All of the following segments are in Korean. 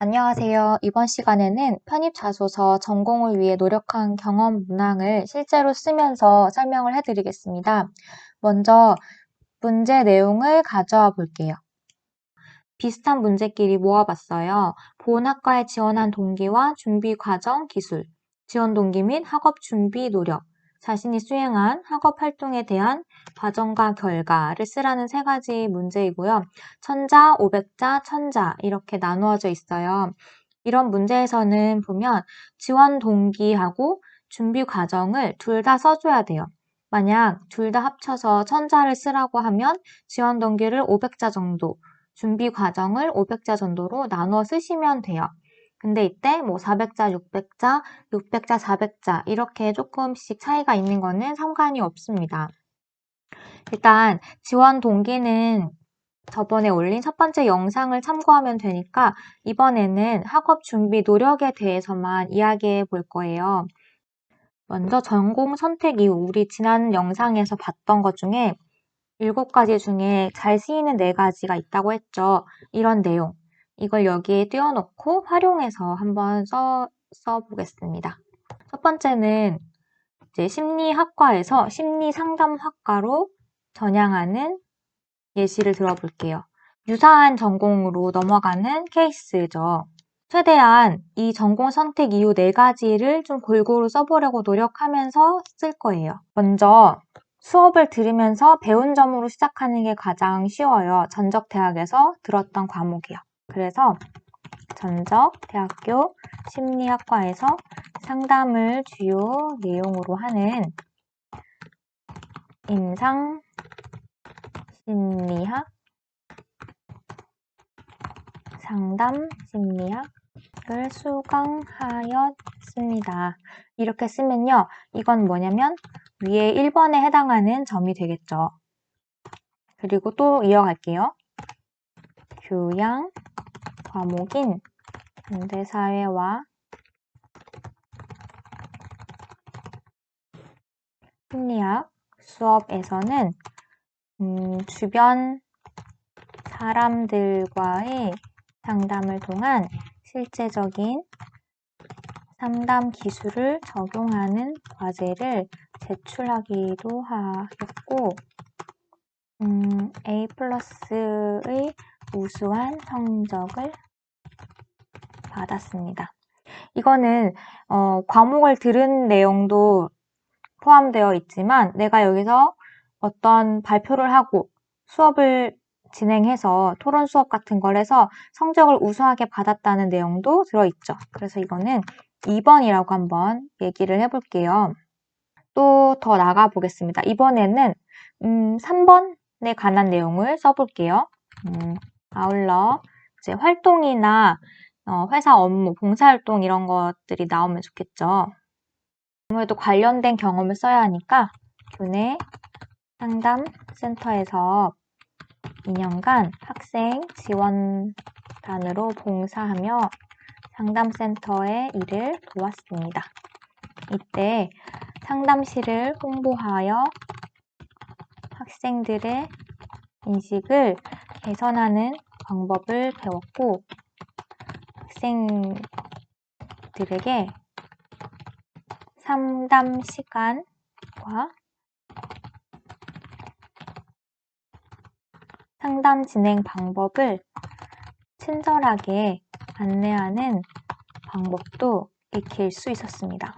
안녕하세요. 이번 시간에는 편입자소서 전공을 위해 노력한 경험 문항을 실제로 쓰면서 설명을 해드리겠습니다. 먼저 문제 내용을 가져와 볼게요. 비슷한 문제끼리 모아봤어요. 본 학과에 지원한 동기와 준비 과정, 기술, 지원 동기 및 학업 준비 노력, 자신이 수행한 학업 활동에 대한 과정과 결과를 쓰라는 세 가지 문제이고요. 천자, 500자, 천자 이렇게 나누어져 있어요. 이런 문제에서는 보면 지원 동기하고 준비 과정을 둘 다 써줘야 돼요. 만약 둘 다 합쳐서 천자를 쓰라고 하면 지원 동기를 500자 정도, 준비 과정을 500자 정도로 나누어 쓰시면 돼요. 근데 이때 뭐 400자, 600자, 600자, 400자 이렇게 조금씩 차이가 있는 거는 상관이 없습니다. 일단 지원 동기는 저번에 올린 첫 번째 영상을 참고하면 되니까 이번에는 학업 준비 노력에 대해서만 이야기해 볼 거예요. 먼저 전공 선택 이후 우리 지난 영상에서 봤던 것 중에 7가지 중에 잘 쓰이는 4가지가 있다고 했죠. 이런 내용. 이걸 여기에 띄워놓고 활용해서 한번 써보겠습니다. 첫 번째는 이제 심리학과에서 심리상담학과로 전향하는 예시를 들어볼게요. 유사한 전공으로 넘어가는 케이스죠. 최대한 이 전공 선택 이후 4가지를 좀 골고루 써보려고 노력하면서 쓸 거예요. 먼저 수업을 들으면서 배운 점으로 시작하는 게 가장 쉬워요. 전적대학에서 들었던 과목이요. 그래서 전적대학교 심리학과에서 상담을 주요 내용으로 하는 임상 심리학, 상담 심리학을 수강하였습니다. 이렇게 쓰면요. 이건 뭐냐면 위에 1번에 해당하는 점이 되겠죠. 그리고 또 이어갈게요. 교양 과목인 현대사회와 심리학 수업에서는 주변 사람들과의 상담을 통한 실제적인 상담 기술을 적용하는 과제를 제출하기도 하였고 A+의 우수한 성적을 받았습니다. 이거는 과목을 들은 내용도 포함되어 있지만 내가 여기서 어떤 발표를 하고 수업을 진행해서 토론 수업 같은 걸 해서 성적을 우수하게 받았다는 내용도 들어있죠. 그래서 이거는 2번이라고 한번 얘기를 해볼게요. 또 더 나가 보겠습니다. 이번에는 3번에 관한 내용을 써볼게요. 아울러 이제 활동이나 회사 업무, 봉사활동 이런 것들이 나오면 좋겠죠. 아무래도 관련된 경험을 써야 하니까 교내 상담센터에서 2년간 학생 지원단으로 봉사하며 상담센터의 일을 도왔습니다. 이때 상담실을 홍보하여 학생들의 인식을 개선하는 방법을 배웠고 학생들에게 상담 시간과 상담 진행 방법을 친절하게 안내하는 방법도 익힐 수 있었습니다.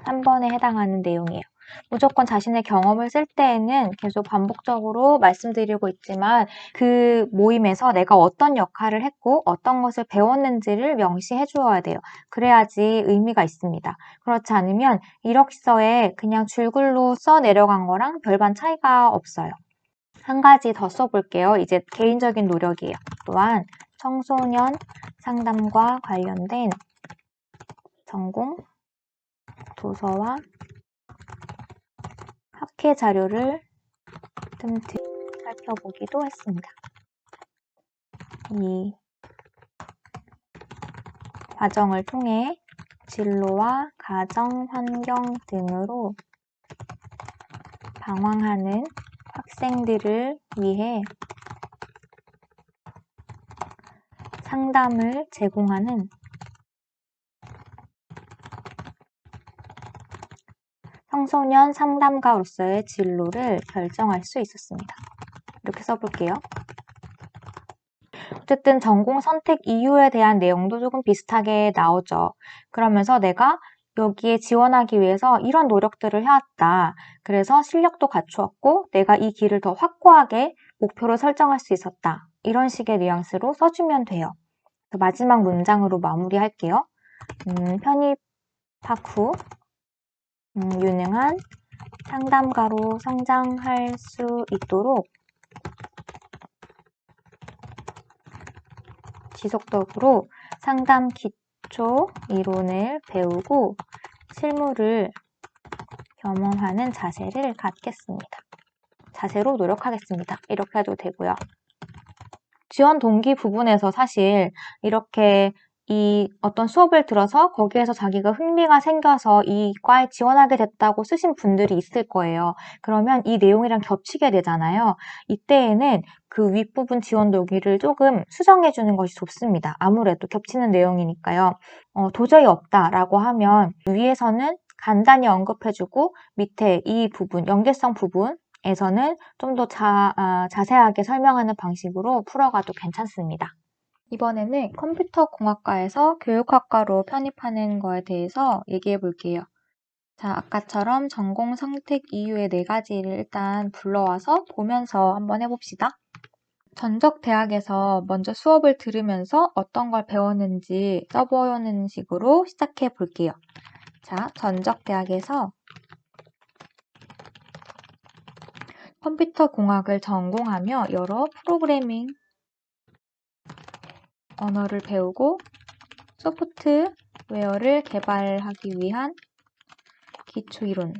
3번에 해당하는 내용이에요. 무조건 자신의 경험을 쓸 때에는 계속 반복적으로 말씀드리고 있지만 그 모임에서 내가 어떤 역할을 했고 어떤 것을 배웠는지를 명시해 주어야 돼요. 그래야지 의미가 있습니다. 그렇지 않으면 이력서에 그냥 줄글로 써 내려간 거랑 별반 차이가 없어요. 한 가지 더 써볼게요. 이제 개인적인 노력이에요. 또한 청소년 상담과 관련된 전공 도서와 학회 자료를 틈틈이 살펴보기도 했습니다. 이 과정을 통해 진로와 가정 환경 등으로 방황하는 학생들을 위해 상담을 제공하는 청소년 상담가로서의 진로를 결정할 수 있었습니다. 이렇게 써볼게요. 어쨌든 전공 선택 이유에 대한 내용도 조금 비슷하게 나오죠. 그러면서 내가 여기에 지원하기 위해서 이런 노력들을 해왔다. 그래서 실력도 갖추었고 내가 이 길을 더 확고하게 목표로 설정할 수 있었다. 이런 식의 뉘앙스로 써주면 돼요. 마지막 문장으로 마무리할게요. 편입학 후 유능한 상담가로 성장할 수 있도록 지속적으로 상담 기초 이론을 배우고 실무를 경험하는 자세를 갖겠습니다. 자세로 노력하겠습니다. 이렇게 해도 되고요. 지원 동기 부분에서 사실 이렇게 이 어떤 수업을 들어서 거기에서 자기가 흥미가 생겨서 이 과에 지원하게 됐다고 쓰신 분들이 있을 거예요. 그러면 이 내용이랑 겹치게 되잖아요. 이때에는 그 윗부분 지원 동기를 조금 수정해 주는 것이 좋습니다. 아무래도 겹치는 내용이니까요. 도저히 없다라고 하면 위에서는 간단히 언급해주고 밑에 이 부분, 연계성 부분에서는 좀 더 자세하게 설명하는 방식으로 풀어가도 괜찮습니다. 이번에는 컴퓨터공학과에서 교육학과로 편입하는 거에 대해서 얘기해 볼게요. 자, 아까처럼 전공 선택 이유의 4가지를 일단 불러와서 보면서 한번 해봅시다. 전적 대학에서 먼저 수업을 들으면서 어떤 걸 배웠는지 써보는 식으로 시작해 볼게요. 자, 전적 대학에서 컴퓨터공학을 전공하며 여러 프로그래밍 언어를 배우고 소프트웨어를 개발하기 위한 기초 이론을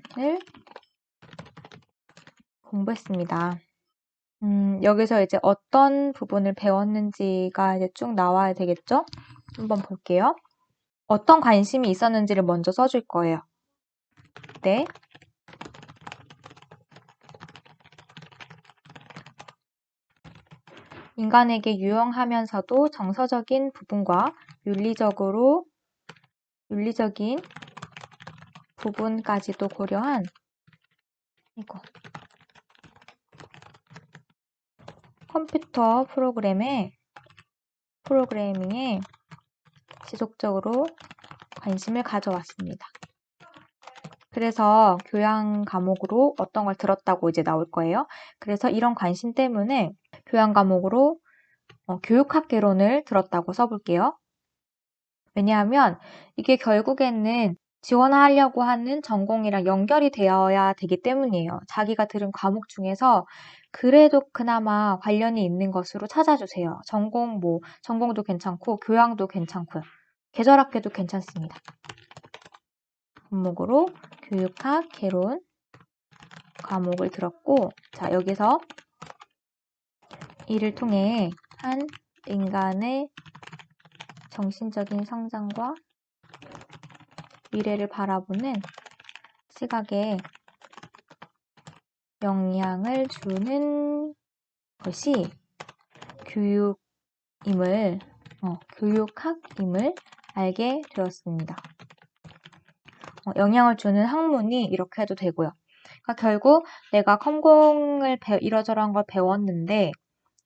공부했습니다. 여기서 이제 어떤 부분을 배웠는지가 이제 쭉 나와야 되겠죠? 한번 볼게요. 어떤 관심이 있었는지를 먼저 써줄 거예요. 네. 인간에게 유용하면서도 정서적인 부분과 윤리적인 부분까지도 고려한 컴퓨터 프로그래밍에 지속적으로 관심을 가져왔습니다. 그래서 교양 과목으로 어떤 걸 들었다고 이제 나올 거예요. 그래서 이런 관심 때문에 교양 과목으로 교육학개론을 들었다고 써볼게요. 왜냐하면 이게 결국에는 지원하려고 하는 전공이랑 연결이 되어야 되기 때문이에요. 자기가 들은 과목 중에서 그래도 그나마 관련이 있는 것으로 찾아주세요. 전공도 괜찮고 교양도 괜찮고요. 계절학계도 괜찮습니다. 과목으로 교육학, 개론 과목을 들었고, 자, 여기서 이를 통해 한 인간의 정신적인 성장과 미래를 바라보는 시각에 영향을 주는 것이 교육학임을 알게 되었습니다. 영향을 주는 학문이 이렇게 해도 되고요. 그러니까 결국 내가 컴공을 이러저러한 걸 배웠는데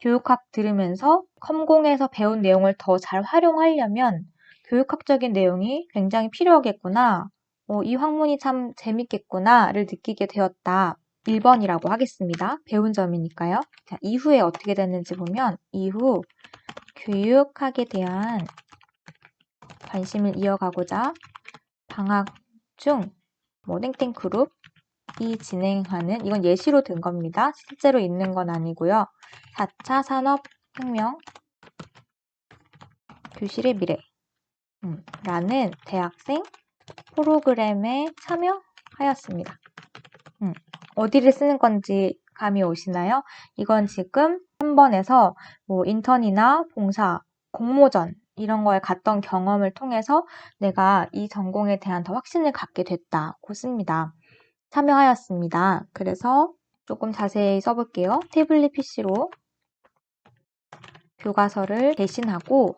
교육학 들으면서 컴공에서 배운 내용을 더 잘 활용하려면 교육학적인 내용이 굉장히 필요하겠구나. 이 학문이 참 재밌겠구나를 느끼게 되었다. 1번이라고 하겠습니다. 배운 점이니까요. 자, 이후에 어떻게 됐는지 보면 이후 교육학에 대한 관심을 이어가고자 방학 중 땡땡 그룹이 진행하는, 이건 예시로 든 겁니다. 실제로 있는 건 아니고요. 4차 산업혁명 교실의 미래 라는 대학생 프로그램에 참여하였습니다. 어디를 쓰는 건지 감이 오시나요? 이건 지금 3번에서 인턴이나 봉사, 공모전 이런 거에 갔던 경험을 통해서 내가 이 전공에 대한 더 확신을 갖게 됐다고 씁니다. 참여하였습니다. 그래서 조금 자세히 써볼게요. 태블릿 PC로 교과서를 대신하고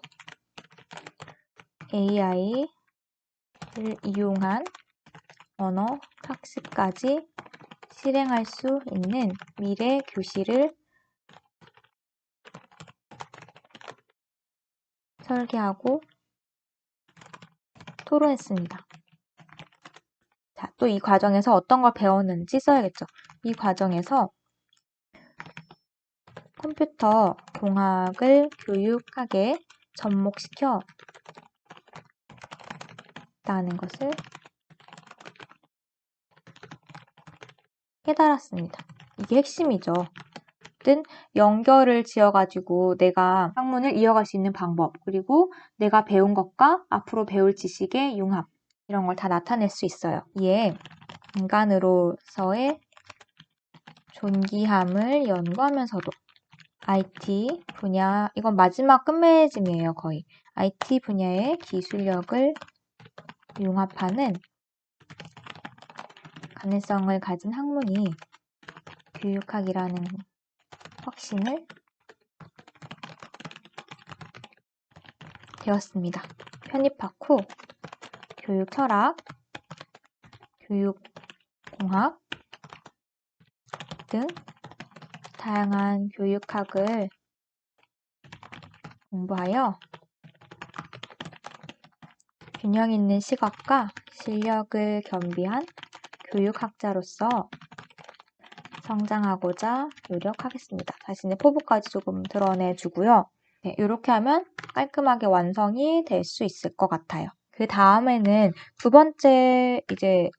AI를 이용한 언어 학습까지 실행할 수 있는 미래 교실을 설계하고 토론했습니다. 자, 또 이 과정에서 어떤 걸 배웠는지 써야겠죠. 이 과정에서 컴퓨터 공학을 교육학에 접목시켜 다는 것을 깨달았습니다. 이게 핵심이죠. 어쨌든 연결을 지어가지고 내가 학문을 이어갈 수 있는 방법, 그리고 내가 배운 것과 앞으로 배울 지식의 융합, 이런 걸 다 나타낼 수 있어요. 이에 인간으로서의 존귀함을 연구하면서도 IT 분야, 이건 마지막 끝맺음이에요, 거의. IT 분야의 기술력을 융합하는 가능성을 가진 학문이 교육학이라는 확신을 되었습니다. 편입학 후 교육 철학, 교육 공학 등 다양한 교육학을 공부하여 균형 있는 시각과 실력을 겸비한 교육학자로서 성장하고자 노력하겠습니다. 자신의 포부까지 조금 드러내주고요. 네, 이렇게 하면 깔끔하게 완성이 될 수 있을 것 같아요. 그 다음에는 두 번째 이제